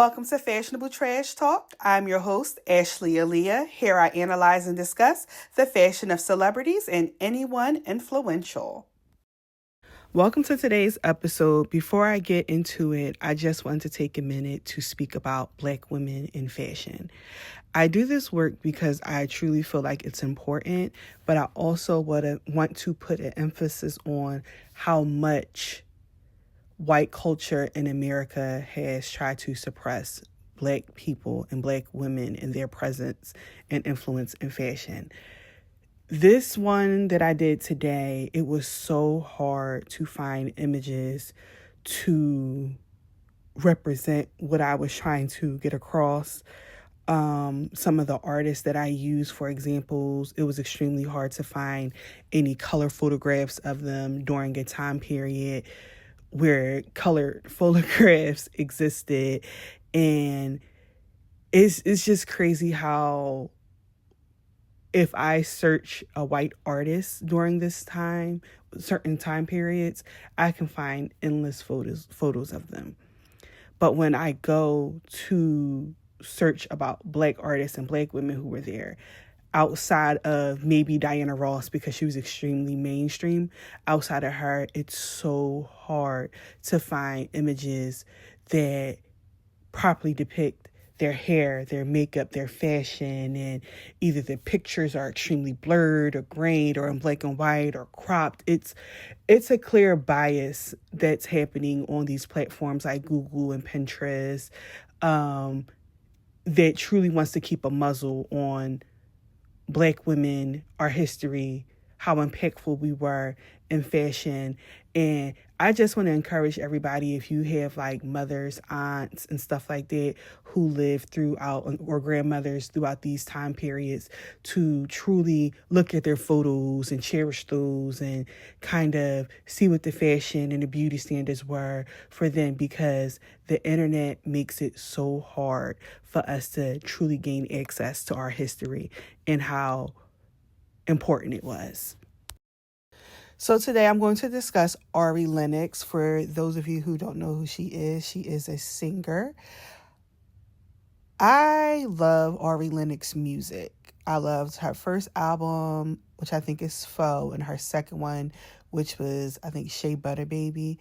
Welcome to Fashionable Trash Talk. I'm your host, Ashley Aliyah. Here I analyze and discuss the fashion of celebrities and anyone influential. Welcome to today's episode. Before I get into it, I just want to take a minute to speak about Black women in fashion. I do this work because I truly feel like it's important, but I also want to put an emphasis on how much white culture in America has tried to suppress Black people and Black women and their presence and influence in fashion. This one that I did today, it was so hard to find images to represent what I was trying to get across. Some of the artists that I use for examples, it was extremely hard to find any color photographs of them during a time period where colored photographs existed. And it's just crazy how if I search a white artist during this time, certain time periods, I can find endless photos of them. But when I go to search about Black artists and Black women who were there, outside of maybe Diana Ross, because she was extremely mainstream, outside of her, it's so hard to find images that properly depict their hair, their makeup, their fashion, and either the pictures are extremely blurred or grained or in black and white or cropped. It's a clear bias that's happening on these platforms like Google and Pinterest that truly wants to keep a muzzle on Black women, our history, how impactful we were in fashion. And I just want to encourage everybody, if you have like mothers, aunts, and stuff like that who lived throughout, or grandmothers throughout these time periods, to truly look at their photos and cherish those and kind of see what the fashion and the beauty standards were for them, because the internet makes it so hard for us to truly gain access to our history and how important it was. So today I'm going to discuss Ari Lennox. For those of you who don't know who she is a singer. I love Ari Lennox music. I loved her first album, which I think is Faux, and her second one, which was, I think, Shea Butter Baby.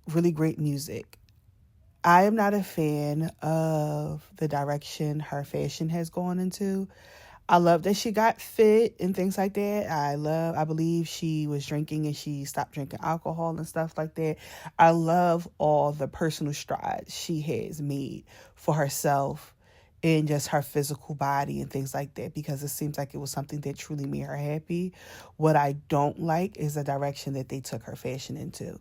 Really great music. I am not a fan of the direction her fashion has gone into. I love that she got fit and things like that. I believe she was drinking and she stopped drinking alcohol and stuff like that. I love all the personal strides she has made for herself and just her physical body and things like that, because it seems like it was something that truly made her happy. What I don't like is the direction that they took her fashion into.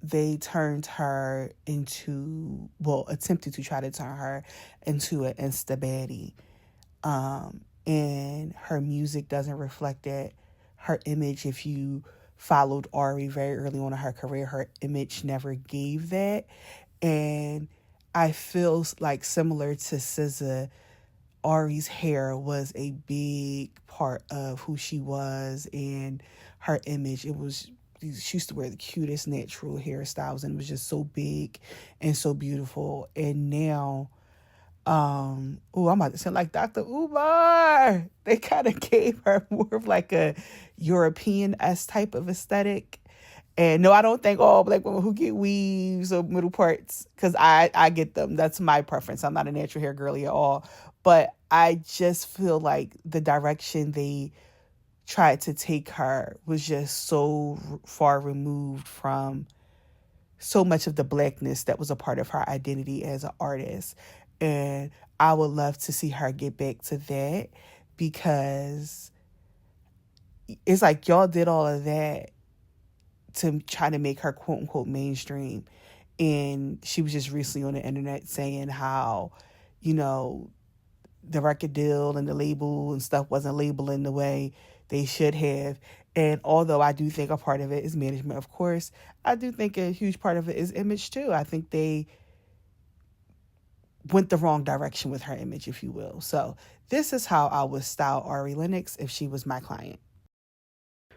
They turned her into, attempted to try to turn her into an Insta baddie. And her music doesn't reflect that. Her image, if you followed Ari very early on in her career, her image never gave that. And I feel like, similar to SZA, Ari's hair was a big part of who she was and her image. She used to wear the cutest natural hairstyles, and it was just so big and so beautiful. And now, I'm about to sound like Dr. Umar. They kind of gave her more of like a European-esque type of aesthetic. And no, I don't think all Black women who get weaves or middle parts, because I get them. That's my preference. I'm not a natural hair girly at all. But I just feel like the direction they tried to take her was just so far removed from so much of the Blackness that was a part of her identity as an artist. And I would love to see her get back to that, because it's like y'all did all of that to try to make her quote unquote mainstream. And she was just recently on the internet saying how, the record deal and the label and stuff wasn't labeling the way they should have. And although I do think a part of it is management, of course, I do think a huge part of it is image too. I think they went the wrong direction with her image, if you will. So this is how I would style Ari Lennox if she was my client.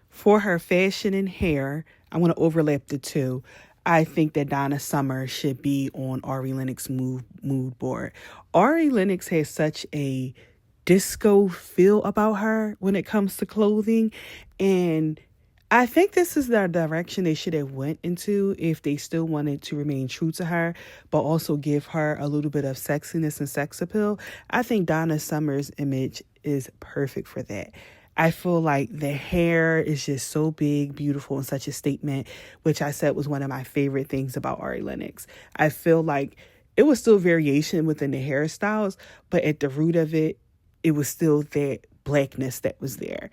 For her fashion and hair, I want to overlap the two. I think that Donna Summer should be on Ari Lennox mood board. Ari Lennox has such a disco feel about her when it comes to clothing, and I think this is the direction they should have went into if they still wanted to remain true to her, but also give her a little bit of sexiness and sex appeal. I think Donna Summer's image is perfect for that. I feel like the hair is just so big, beautiful, and such a statement, which I said was one of my favorite things about Ari Lennox. I feel like it was still variation within the hairstyles, but at the root of it, it was still that blackness that was there.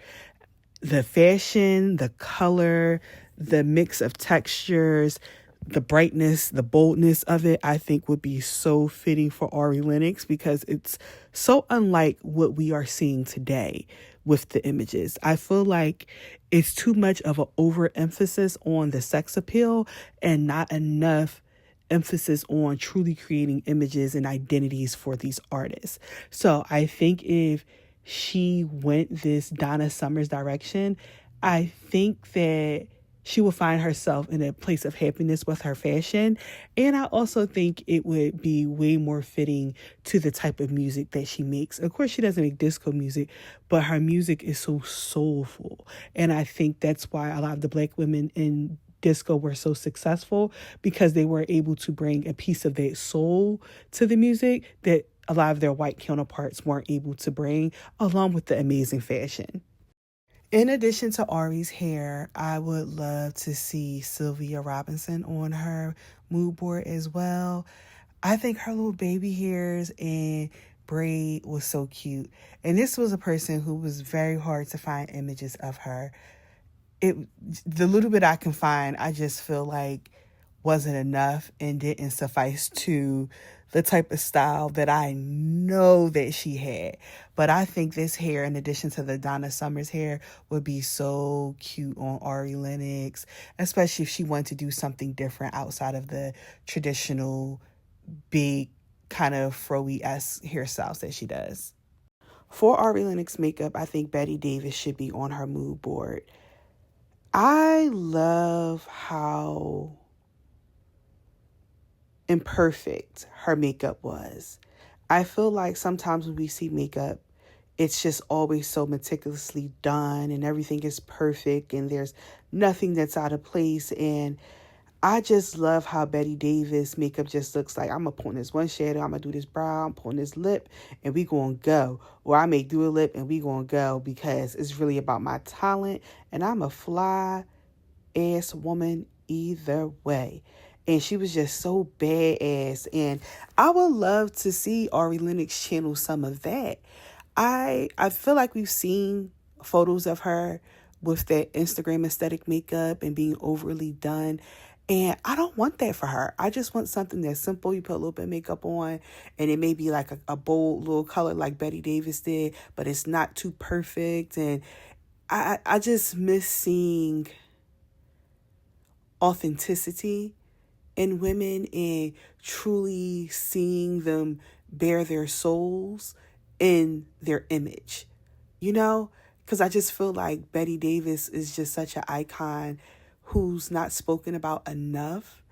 The fashion, the color, the mix of textures, the brightness, the boldness of it, I think would be so fitting for Ari Lennox because it's so unlike what we are seeing today with the images. I feel like it's too much of an overemphasis on the sex appeal and not enough emphasis on truly creating images and identities for these artists. So I think if she went this Donna Summers direction, I think that she will find herself in a place of happiness with her fashion. And I also think it would be way more fitting to the type of music that she makes. Of course, she doesn't make disco music, but her music is so soulful. And I think that's why a lot of the Black women in disco were so successful, because they were able to bring a piece of that soul to the music that a lot of their white counterparts weren't able to bring, along with the amazing fashion. In addition to Ari's hair, I would love to see Sylvia Robinson on her mood board as well. I think her little baby hairs and braid was so cute. And this was a person who was very hard to find images of her. The little bit I can find, I just feel like wasn't enough and didn't suffice to the type of style that I know that she had. But I think this hair, in addition to the Donna Summers hair, would be so cute on Ari Lennox, especially if she wanted to do something different outside of the traditional big kind of fro-y-esque hairstyles that she does. For Ari Lennox makeup, I think Betty Davis should be on her mood board. I love how imperfect her makeup was. I feel like sometimes when we see makeup, it's just always so meticulously done and everything is perfect and there's nothing that's out of place. And I just love how Betty Davis makeup just looks like, I'm going to put on this one shadow, I'm going to do this brow, I'm putting this lip, and we going to go. Or I may do a lip and we going to go because it's really about my talent. And I'm a fly ass woman either way. And she was just so badass. And I would love to see Ari Lennox channel some of that. I feel like we've seen photos of her with that Instagram aesthetic makeup and being overly done. And I don't want that for her. I just want something that's simple. You put a little bit of makeup on and it may be like a bold little color like Betty Davis did, but it's not too perfect. And I just miss seeing authenticity in women and truly seeing them bear their souls in their image, you know? Because I just feel like Betty Davis is just such an icon who's not spoken about enough,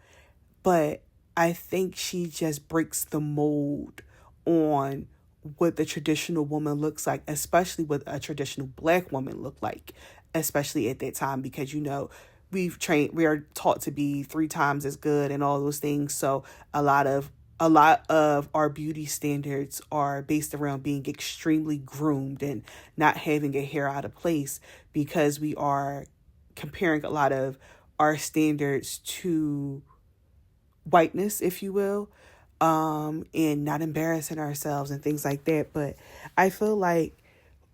but I think she just breaks the mold on what the traditional woman looks like, especially what a traditional Black woman looked like, especially at that time, because, you know, we are taught to be 3 times as good and all those things. So a lot of our beauty standards are based around being extremely groomed and not having a hair out of place, because we are comparing a lot of our standards to whiteness, if you will, and not embarrassing ourselves and things like that. But I feel like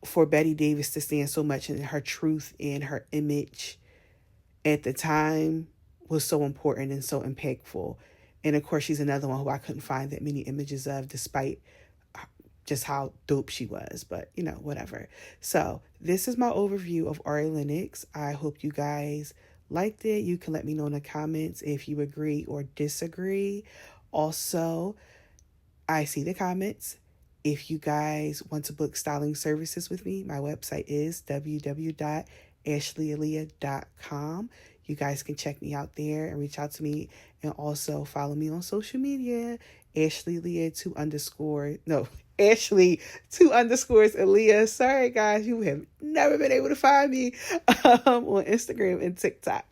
for Betty Davis to stand so much in her truth and her image at the time was so important and so impactful. And of course, she's another one who I couldn't find that many images of, despite just how dope she was, but you know, whatever. So this is my overview of Ari Lennox. I hope you guys liked it. You can let me know in the comments if you agree or disagree. Also, I see the comments. If you guys want to book styling services with me, my website is www.ashleyaliyah.com. You guys can check me out there and reach out to me, and also follow me on social media. Ashley Aliyah 2 underscore, no, Ashley 2 underscores Aliyah. Sorry guys, you have never been able to find me on Instagram and TikTok.